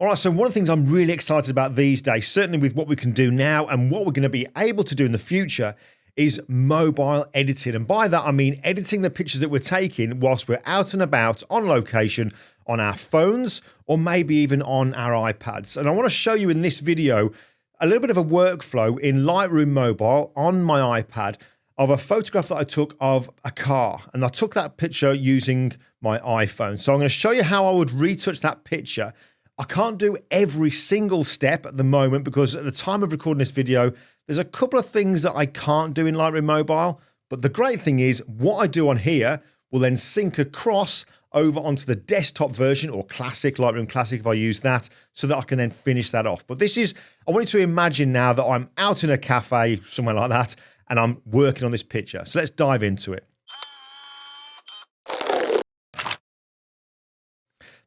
All right, so one of the things I'm really excited about these days, certainly with what we can do now and what we're going to be able to do in the future, is mobile editing. And by that, I mean editing the pictures that we're taking whilst we're out and about on location on our phones or maybe even on our iPads. And I want to show you in this video a little bit of a workflow in Lightroom Mobile on my iPad of a photograph that I took of a car. And I took that picture using my iPhone. So I'm going to show you how I would retouch that picture. I can't do every single step at the moment because at the time of recording this video, there's a couple of things that I can't do in Lightroom Mobile. But the great thing is what I do on here will then sync across over onto the desktop version or classic, Lightroom Classic if I use that, so that I can then finish that off. But this is, I want you to imagine now that I'm out in a cafe, somewhere like that, and I'm working on this picture. So let's dive into it.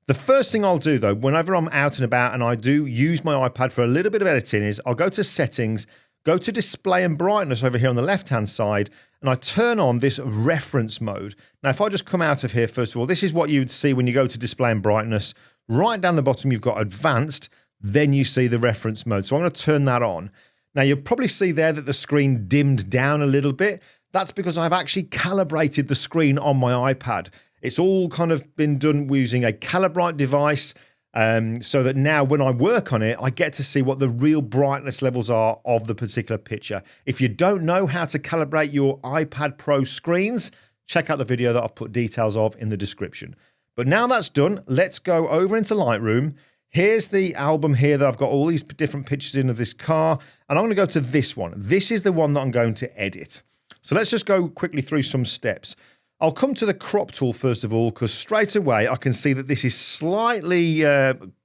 The first thing I'll do though, whenever I'm out and about and I do use my iPad for a little bit of editing, is I'll go to settings, go to display and brightness over here on the left-hand side, and I turn on this reference mode. Now, if I just come out of here, first of all, this is what you'd see when you go to display and brightness. Right down the bottom, you've got advanced, then you see the reference mode. So I'm going to turn that on. Now, you'll probably see there that the screen dimmed down a little bit. That's because I've actually calibrated the screen on my iPad. It's all kind of been done using a Calibrite device so that now when I work on it, I get to see what the real brightness levels are of the particular picture. If you don't know how to calibrate your iPad Pro screens, check out the video that I've put details of in the description. But now that's done, let's go over into Lightroom. Here's the album here that I've got all these different pictures in of this car, and I'm going to go to this one. This is the one that I'm going to edit. So let's just go quickly through some steps. I'll come to the crop tool first of all, because straight away I can see that this is slightly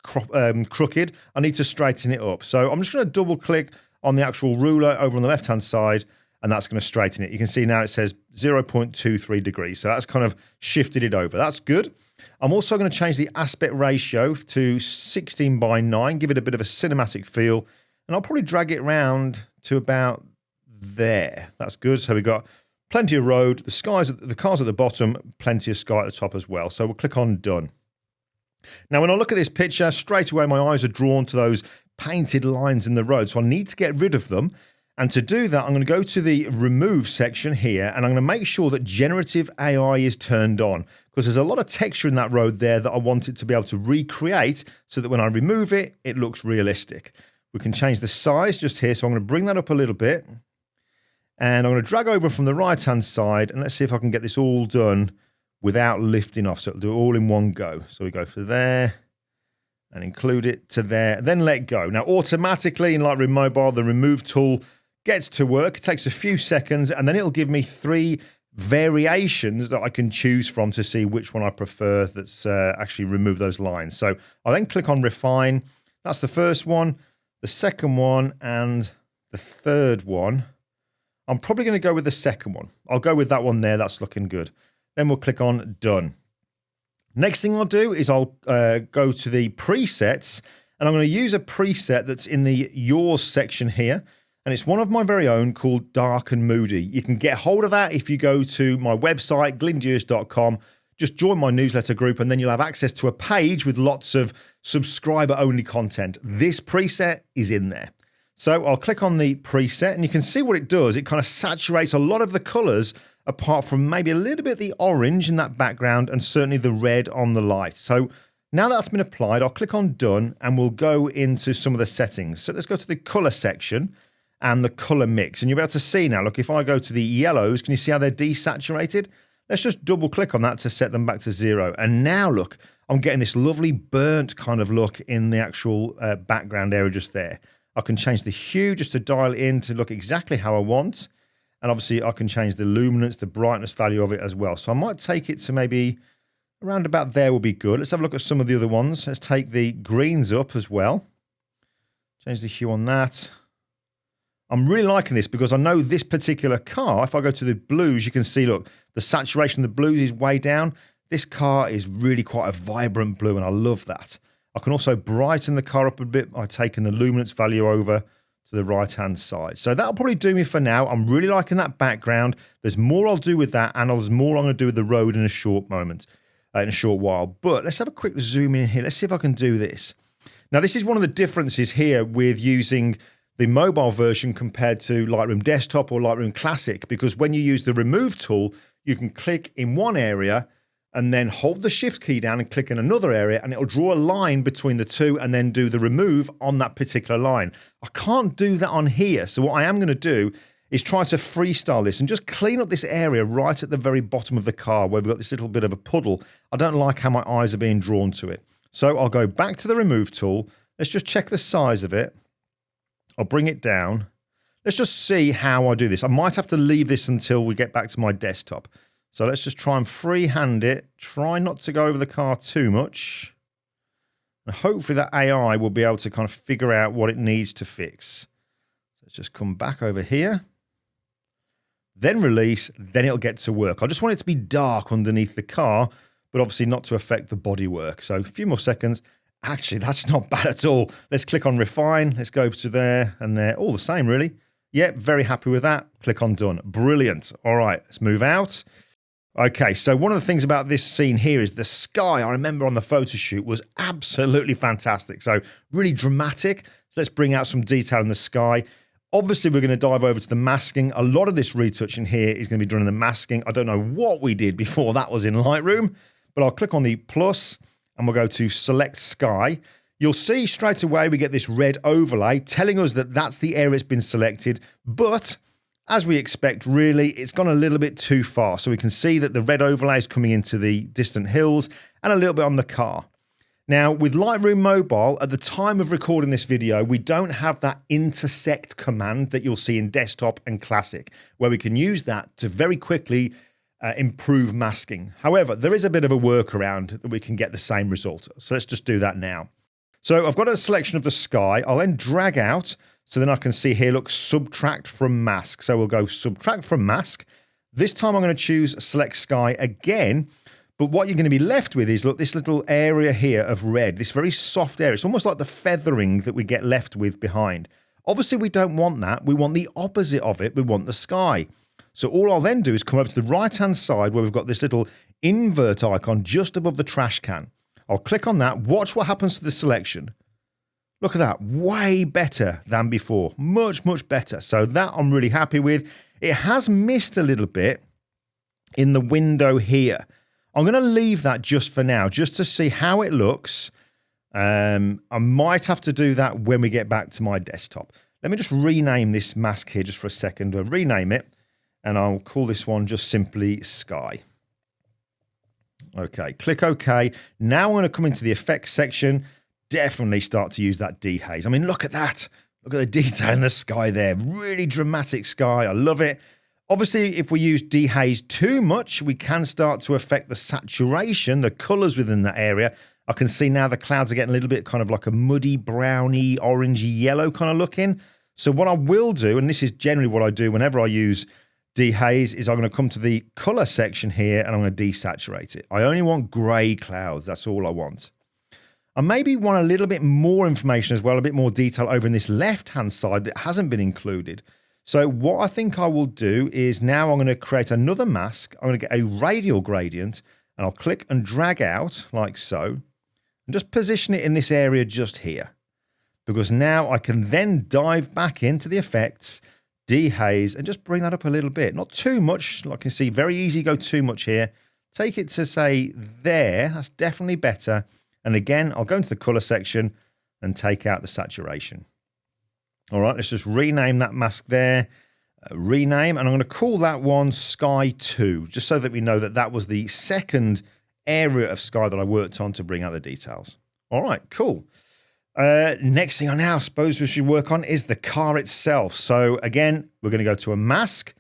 crooked. I need to straighten it up. So I'm just going to double click on the actual ruler over on the left hand side, and that's going to straighten it. You can see now it says 0.23 degrees. So that's kind of shifted it over. That's good. I'm also going to change the aspect ratio to 16:9, give it a bit of a cinematic feel, and I'll probably drag it around to about there. That's good. So we've got plenty of road, the cars at the bottom, plenty of sky at the top as well. So we'll click on done. Now, when I look at this picture, straight away my eyes are drawn to those painted lines in the road. So I need to get rid of them. And to do that, I'm going to go to the remove section here, and I'm going to make sure that generative AI is turned on, because there's a lot of texture in that road there that I want it to be able to recreate so that when I remove it, it looks realistic. We can change the size just here. So I'm going to bring that up a little bit. And I'm going to drag over from the right-hand side, and let's see if I can get this all done without lifting off. So it'll do it all in one go. So we go for there and include it to there, then let go. Now, automatically in Lightroom Mobile, the remove tool gets to work. It takes a few seconds, and then it'll give me 3 variations that I can choose from to see which one I prefer that's actually remove those lines. So I'll then click on refine. That's the first one, the second one, and the third one. I'm probably going to go with the second one. I'll go with that one there. That's looking good. Then we'll click on done. Next thing I'll do is I'll go to the presets, and I'm going to use a preset that's in the yours section here. And it's one of my very own called Dark and Moody. You can get hold of that if you go to my website, glynjewish.com. Just join my newsletter group, and then you'll have access to a page with lots of subscriber-only content. This preset is in there. So I'll click on the preset, and you can see what it does. It kind of saturates a lot of the colors, apart from maybe a little bit of the orange in that background and certainly the red on the light. So now that's been applied, I'll click on done, and we'll go into some of the settings. So let's go to the color section and the color mix. And you'll be able to see now, look, if I go to the yellows, can you see how they're desaturated? Let's just double click on that to set them back to 0. And now look, I'm getting this lovely burnt kind of look in the actual background area just there. I can change the hue just to dial it in to look exactly how I want. And obviously I can change the luminance, the brightness value of it as well. So I might take it to maybe around about there will be good. Let's have a look at some of the other ones. Let's take the greens up as well. Change the hue on that. I'm really liking this because I know this particular car, if I go to the blues, you can see, look, the saturation of the blues is way down. This car is really quite a vibrant blue, and I love that. I can also brighten the car up a bit by taking the luminance value over to the right-hand side. So that'll probably do me for now. I'm really liking that background. There's more I'll do with that, and there's more I'm going to do with the road in a short moment, in a short while. But let's have a quick zoom in here. Let's see if I can do this. Now, this is one of the differences here with using the mobile version compared to Lightroom Desktop or Lightroom Classic, because when you use the remove tool, you can click in one area and then hold the shift key down and click in another area, and it'll draw a line between the two and then do the remove on that particular line. I can't do that on here. So what I am going to do is try to freestyle this and just clean up this area right at the very bottom of the car where we've got this little bit of a puddle. I don't like how my eyes are being drawn to it. So I'll go back to the remove tool. Let's just check the size of it. I'll bring it down. Let's just see how I do this. I might have to leave this until we get back to my desktop. So let's just try and freehand it. Try not to go over the car too much. And hopefully that AI will be able to kind of figure out what it needs to fix. Let's just come back over here. Then release, then it'll get to work. I just want it to be dark underneath the car, but obviously not to affect the bodywork. So a few more seconds. Actually, that's not bad at all. Let's click on refine. Let's go to there and there. All the same, really. Yep, very happy with that. Click on done. Brilliant. All right, let's move out. Okay, so one of the things about this scene here is the sky, I remember on the photo shoot, was absolutely fantastic. So really dramatic. So let's bring out some detail in the sky. Obviously, we're going to dive over to the masking. A lot of this retouching here is going to be done in the masking. I don't know what we did before that was in Lightroom, but I'll click on the plus and we'll go to select sky. You'll see straight away we get this red overlay telling us that that's the area that's been selected, but as we expect, really, it's gone a little bit too far. So we can see that the red overlay is coming into the distant hills and a little bit on the car. Now, with Lightroom Mobile, at the time of recording this video, we don't have that intersect command that you'll see in Desktop and Classic, where we can use that to very quickly improve masking. However, there is a bit of a workaround that we can get the same result. So let's just do that now. So I've got a selection of the sky. I'll then drag out. So then I can see here, look, subtract from mask. So we'll go subtract from mask. This time I'm going to choose select sky again. But what you're going to be left with is, look, this little area here of red, this very soft area. It's almost like the feathering that we get left with behind. Obviously, we don't want that. We want the opposite of it. We want the sky. So all I'll then do is come over to the right-hand side where we've got this little invert icon just above the trash can. I'll click on that. Watch what happens to the selection. Look at that, way better than before, much, much better. So that I'm really happy with. It has missed a little bit in the window here. I'm going to leave that just for now, just to see how it looks. I might have to do that when we get back to my desktop. Let me just rename this mask here just for a second. I'll rename it, and I'll call this one just simply Sky. Okay, click OK. Now I'm going to come into the effects section. Definitely start to use that dehaze. I mean, look at that. Look at the detail in the sky there. Really dramatic sky. I love it. Obviously, if we use dehaze too much, we can start to affect the saturation, the colors within that area. I can see now the clouds are getting a little bit kind of like a muddy, browny, orangey yellow kind of looking. So what I will do, and this is generally what I do whenever I use dehaze, is I'm going to come to the color section here and I'm going to desaturate it. I only want gray clouds. That's all I want. I maybe want a little bit more information as well, a bit more detail over in this left-hand side that hasn't been included. So what I think I will do is now I'm going to create another mask. I'm going to get a radial gradient and I'll click and drag out like so and just position it in this area just here. Because now I can then dive back into the effects, dehaze, and just bring that up a little bit. Not too much. Like you can see, very easy go too much here. Take it to say there. That's definitely better. And again, I'll go into the color section and take out the saturation. All right, let's just rename that mask there. Rename, and I'm going to call that one Sky 2, just so that we know that that was the second area of sky that I worked on to bring out the details. All right, cool. Next thing I now suppose we should work on is the car itself. So again, we're going to go to a mask.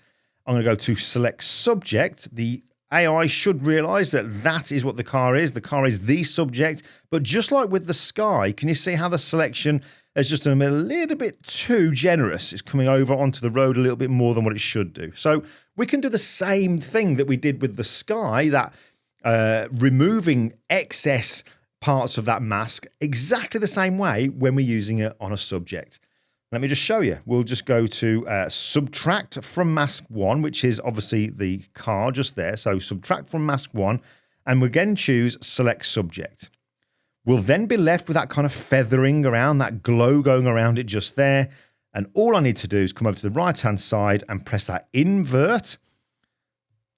I'm going to go to select subject. The AI should realize that that is what the car is. The car is the subject. But just like with the sky, can you see how the selection is just a little bit too generous? It's coming over onto the road a little bit more than what it should do. So we can do the same thing that we did with the sky, that removing excess parts of that mask exactly the same way when we're using it on a subject. Let me just show you. We'll just go to subtract from mask 1, which is obviously the car just there. So subtract from mask 1, and we again choose select subject. We'll then be left with that kind of feathering around, that glow going around it just there. And all I need to do is come over to the right-hand side and press that invert,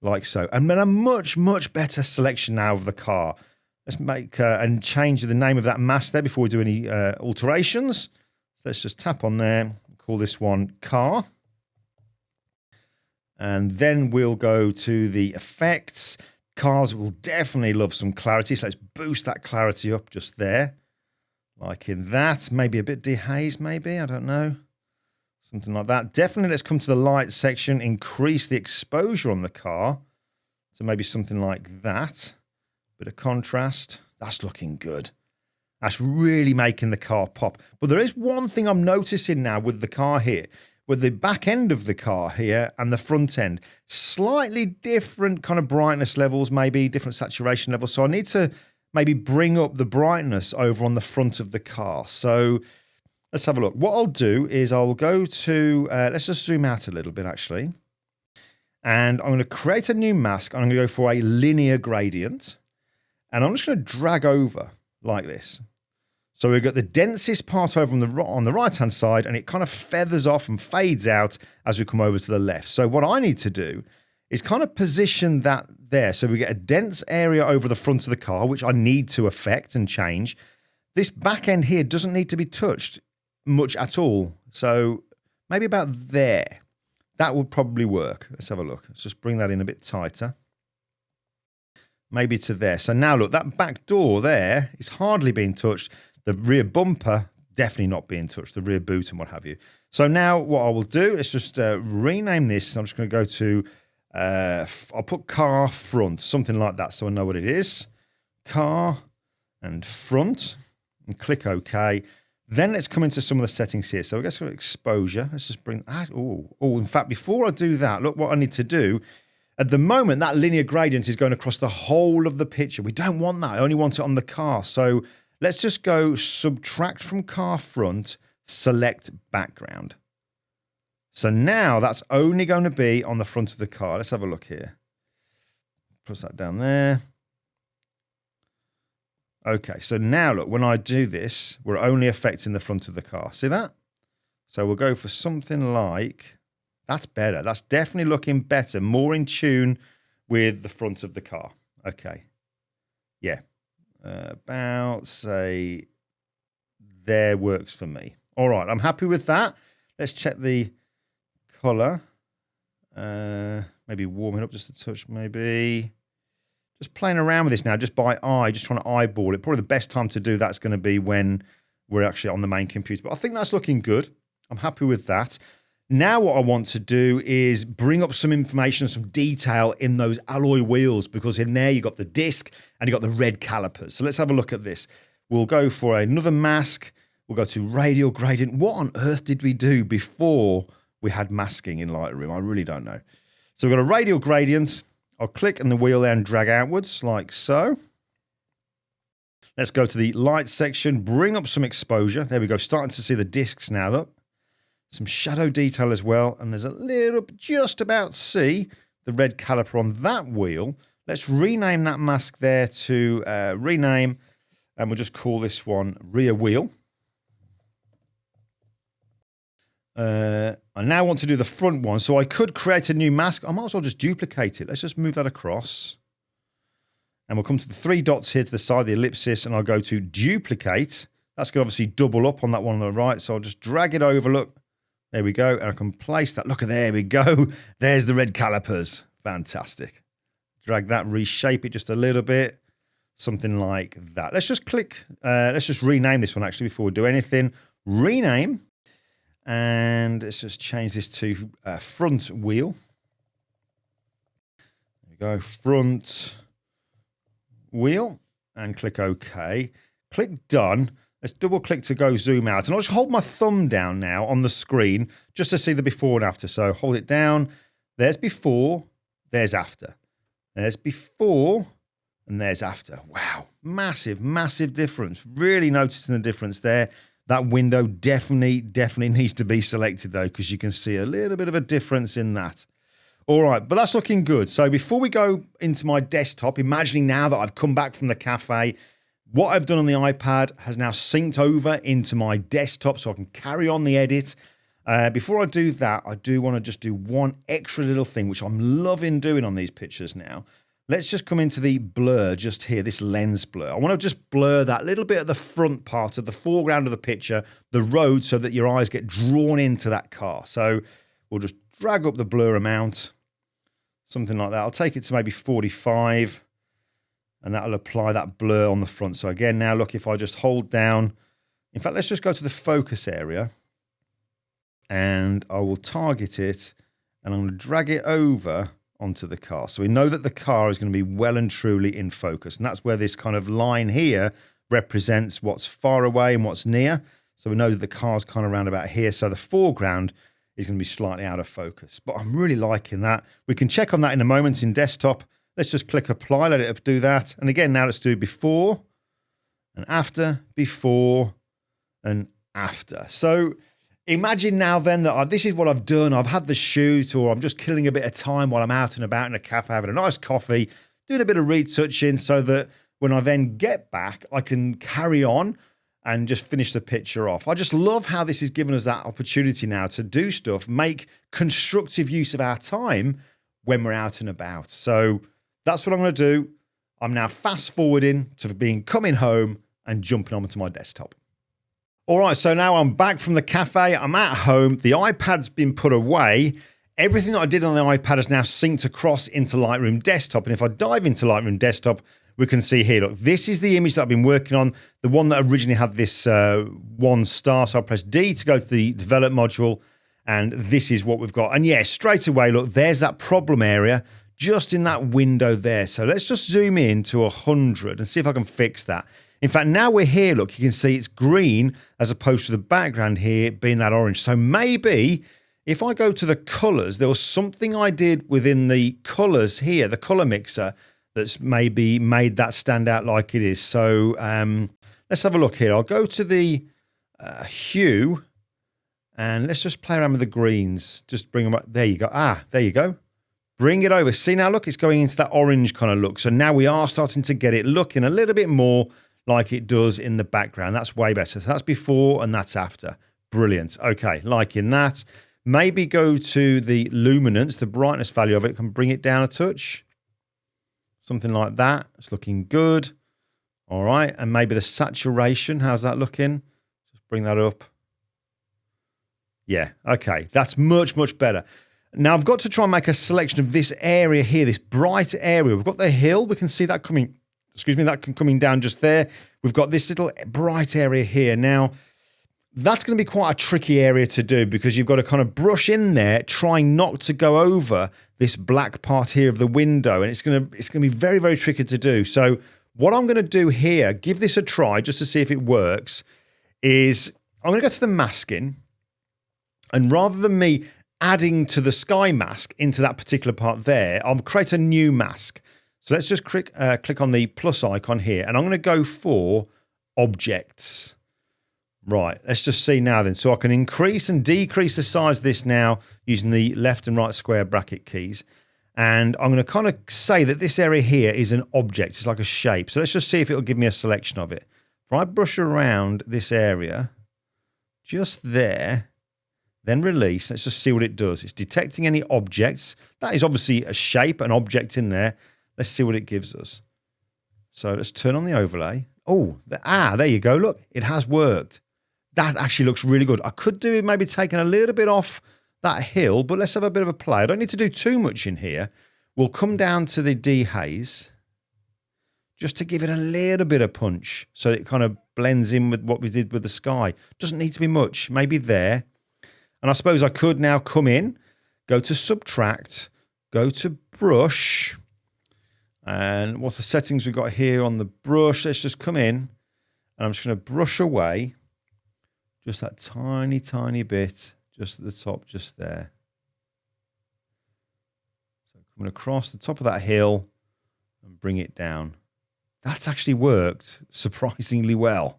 like so. And then a much, much better selection now of the car. Let's make and change the name of that mask there before we do any alterations. So let's just tap on there, call this one car. And then we'll go to the effects. Cars will definitely love some clarity, so let's boost that clarity up just there. Like in that. Maybe a bit dehazed, maybe, I don't know. Something like that. Definitely let's come to the light section, increase the exposure on the car. So maybe something like that. Bit of contrast. That's looking good. That's really making the car pop. But there is one thing I'm noticing now with the car here. With the back end of the car here and the front end, slightly different kind of brightness levels, maybe different saturation levels. So I need to maybe bring up the brightness over on the front of the car. So let's have a look. What I'll do is I'll go to, let's just zoom out a little bit actually. And I'm going to create a new mask. I'm going to go for a linear gradient. And I'm just going to drag over like this. So we've got the densest part over on the right-hand side, and it kind of feathers off and fades out as we come over to the left. So what I need to do is kind of position that there. So we get a dense area over the front of the car, which I need to affect and change. This back end here doesn't need to be touched much at all. So maybe about there. That would probably work. Let's have a look. Let's just bring that in a bit tighter. Maybe to there. So now look, that back door there is hardly being touched. The rear bumper, definitely not being touched, the rear boot and what have you. So now what I will do is just rename this. I'm just going to go to, I'll put car front, something like that so I know what it is. Car and front, and click OK. Then let's come into some of the settings here. So I guess exposure, let's just bring that. Oh, in fact, before I do that, look what I need to do. At the moment, that linear gradient is going across the whole of the picture. We don't want that. I only want it on the car. So let's just go subtract from car front, select background. So now that's only going to be on the front of the car. Let's have a look here. Press that down there. Okay, so now look, when I do this, we're only affecting the front of the car. See that? So we'll go for something like, that's better. That's definitely looking better, more in tune with the front of the car. Okay. Yeah. About, say, there works for me. All right, I'm happy with that. Let's check the colour. Maybe warming up just a touch, maybe. Just playing around with this now, just by eye, just trying to eyeball it. Probably the best time to do that's going to be when we're actually on the main computer. But I think that's looking good. I'm happy with that. Now what I want to do is bring up some information, some detail in those alloy wheels, because in there you've got the disc and you've got the red calipers. So let's have a look at this. We'll go for another mask. We'll go to radial gradient. What on earth did we do before we had masking in Lightroom? I really don't know. So we've got a radial gradient. I'll click on the wheel there and drag outwards like so. Let's go to the light section, bring up some exposure. There we go, starting to see the discs now, look. Some shadow detail as well, and there's a little, just about see the red caliper on that wheel. Let's rename that mask there to rename, and we'll just call this one rear wheel. I now want to do the front one, so I could create a new mask. I might as well just duplicate it. Let's just move that across. And we'll come to the three dots here to the side of the ellipsis, and I'll go to duplicate. That's going to obviously double up on that one on the right, so I'll just drag it over, look. There we go, and I can place that. Look, there we go. There's the red calipers. Fantastic. Drag that, reshape it just a little bit. Something like that. Let's just click, let's just rename this one actually before we do anything. Rename. And let's just change this to front wheel. There we go, front wheel, and click OK. Click done. Let's double click to go zoom out. And I'll just hold my thumb down now on the screen just to see the before and after. So hold it down. There's before, there's after. There's before, and there's after. Wow, massive, massive difference. Really noticing the difference there. That window definitely needs to be selected though, because you can see a little bit of a difference in that. All right, but that's looking good. So before we go into my desktop, imagining now that I've come back from the cafe, What I've done on the iPad has now synced over into my desktop so I can carry on the edit. Before I do that, I do want to just do one extra little thing, which I'm loving doing on these pictures now. Let's just come into the blur just here, this lens blur. I want to just blur that little bit at the front part of the foreground of the picture, the road, so that your eyes get drawn into that car. So we'll just drag up the blur amount, something like that. I'll take it to maybe 45, and that'll apply that blur on the front. So again, now look, if I just hold down, in fact, let's just go to the focus area, and I will target it, and I'm going to drag it over onto the car. So we know that the car is going to be well and truly in focus. And that's where this kind of line here represents what's far away and what's near. So we know that the car's kind of around about here. So the foreground is going to be slightly out of focus. But I'm really liking that. We can check on that in a moment in desktop. Let's just click apply, let it do that. And again, now let's do before and after, before and after. So imagine now then that this is what I've done. I've had the shoot, or I'm just killing a bit of time while I'm out and about in a cafe having a nice coffee, doing a bit of retouching so that when I then get back, I can carry on and just finish the picture off. I just love how this has given us that opportunity now to do stuff, make constructive use of our time when we're out and about. So that's what I'm going to do. I'm now fast forwarding to coming home and jumping onto my desktop. All right, so now I'm back from the cafe. I'm at home. The iPad's been put away. Everything that I did on the iPad is now synced across into Lightroom Desktop. And if I dive into Lightroom Desktop, we can see here, look, this is the image that I've been working on, the one that originally had this 1 star. So I'll press D to go to the develop module, and this is what we've got. And yeah, straight away, look, there's that problem area just in that window there. So let's just zoom in to 100 and see if I can fix that. In fact, now we're here, look, you can see it's green as opposed to the background here being that orange. So maybe if I go to the colors, there was something I did within the colors here, the color mixer, that's maybe made that stand out like it is. So let's have a look here. I'll go to the hue, and let's just play around with the greens. Just bring them up. There you go. Ah, there you go. Bring it over. See now, look, it's going into that orange kind of look. So now we are starting to get it looking a little bit more like it does in the background. That's way better. So that's before and that's after. Brilliant. Okay, liking that. Maybe go to the luminance, the brightness value of it, can bring it down a touch. Something like that. It's looking good. All right, and maybe the saturation, how's that looking? Just bring that up. Yeah, okay, that's much, much better. Now I've got to try and make a selection of this area here, this bright area. We've got the hill, we can see that coming, coming down just there. We've got this little bright area here. Now, that's going to be quite a tricky area to do because you've got to kind of brush in there, trying not to go over this black part here of the window. And it's going to be very, very tricky to do. So what I'm going to do here, give this a try just to see if it works, is I'm going to go to the masking. And rather than me adding to the sky mask into that particular part there, I'll create a new mask. So let's just click on the plus icon here, and I'm going to go for objects. Right, let's just see now then. So I can increase and decrease the size of this now using the left and right square bracket keys. And I'm going to kind of say that this area here is an object. It's like a shape. So let's just see if it'll give me a selection of it. If I brush around this area, just there, then release. Let's just see what it does. It's detecting any objects. That is obviously a shape, an object in there. Let's see what it gives us. So let's turn on the overlay. Oh, there you go. Look, it has worked. That actually looks really good. I could do maybe taking a little bit off that hill, but let's have a bit of a play. I don't need to do too much in here. We'll come down to the dehaze just to give it a little bit of punch so it kind of blends in with what we did with the sky. Doesn't need to be much, maybe there. And I suppose I could now come in, go to subtract, go to brush. And what's the settings we've got here on the brush? Let's just come in and I'm just going to brush away just that tiny, tiny bit just at the top, just there. So coming across the top of that hill and bring it down. That's actually worked surprisingly well.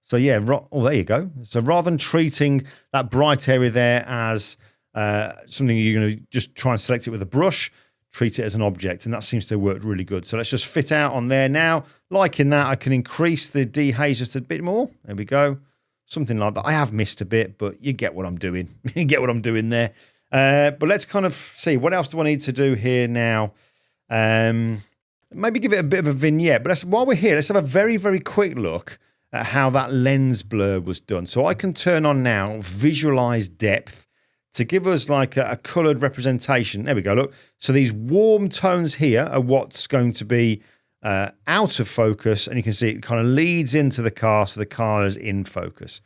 So yeah, oh, there you go. So rather than treating that bright area there as something you're going to just try and select it with a brush, treat it as an object, and that seems to work really good. So let's just fit out on there now. Liking that. I can increase the dehaze just a bit more. There we go. Something like that. I have missed a bit, but you get what I'm doing. You get what I'm doing there. But let's kind of see, what else do I need to do here now? Maybe give it a bit of a vignette. But while we're here, let's have a very, very quick look at how that lens blur was done. So I can turn on now visualize depth to give us like a colored representation. There we go, look. So these warm tones here are what's going to be out of focus, and you can see it kind of leads into the car, so the car is in focus.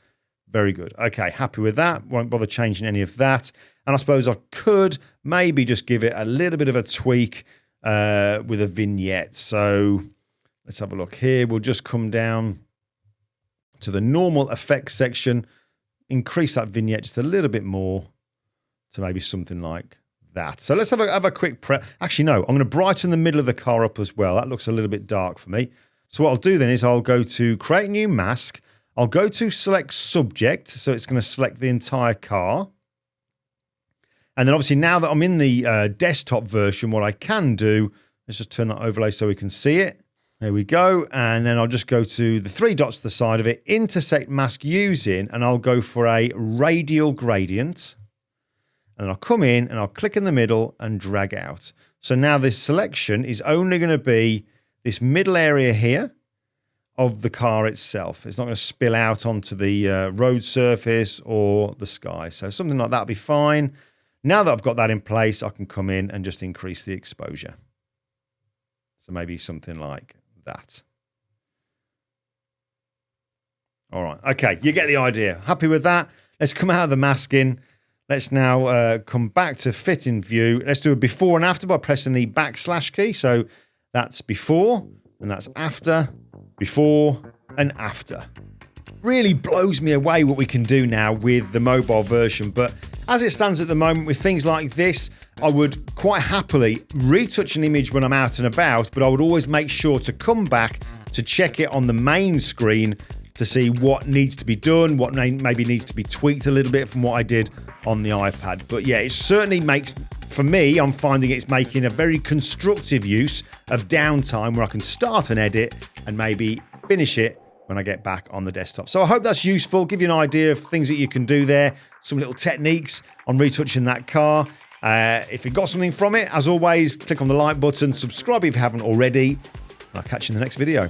Very good. Okay, happy with that. Won't bother changing any of that. And I suppose I could maybe just give it a little bit of a tweak with a vignette. So let's have a look here. We'll just come down to the normal effects section, increase that vignette just a little bit more to maybe something like that. So let's have a quick actually, no, I'm going to brighten the middle of the car up as well. That looks a little bit dark for me. So what I'll do then is I'll go to create new mask. I'll go to select subject. So it's going to select the entire car. And then obviously now that I'm in the desktop version, what I can do, let's just turn that overlay so we can see it. There we go. And then I'll just go to the three dots to the side of it, intersect mask using, and I'll go for a radial gradient. And I'll come in and I'll click in the middle and drag out. So now this selection is only going to be this middle area here of the car itself. It's not going to spill out onto the road surface or the sky. So something like that will be fine. Now that I've got that in place, I can come in and just increase the exposure. So maybe something like that. All right. Okay, you get the idea. Happy with that? Let's come out of the masking. Let's now come back to fit in view. Let's do a before and after by pressing the \/ key. So that's before and that's after, before and after. Really blows me away what we can do now with the mobile version. But as it stands at the moment with things like this, I would quite happily retouch an image when I'm out and about, but I would always make sure to come back to check it on the main screen to see what needs to be done, what maybe needs to be tweaked a little bit from what I did on the iPad. But yeah, it certainly makes, for me, I'm finding it's making a very constructive use of downtime where I can start an edit and maybe finish it when I get back on the desktop. So I hope that's useful, give you an idea of things that you can do there, some little techniques on retouching that car. If you got something from it, as always, click on the like button, subscribe if you haven't already, and I'll catch you in the next video.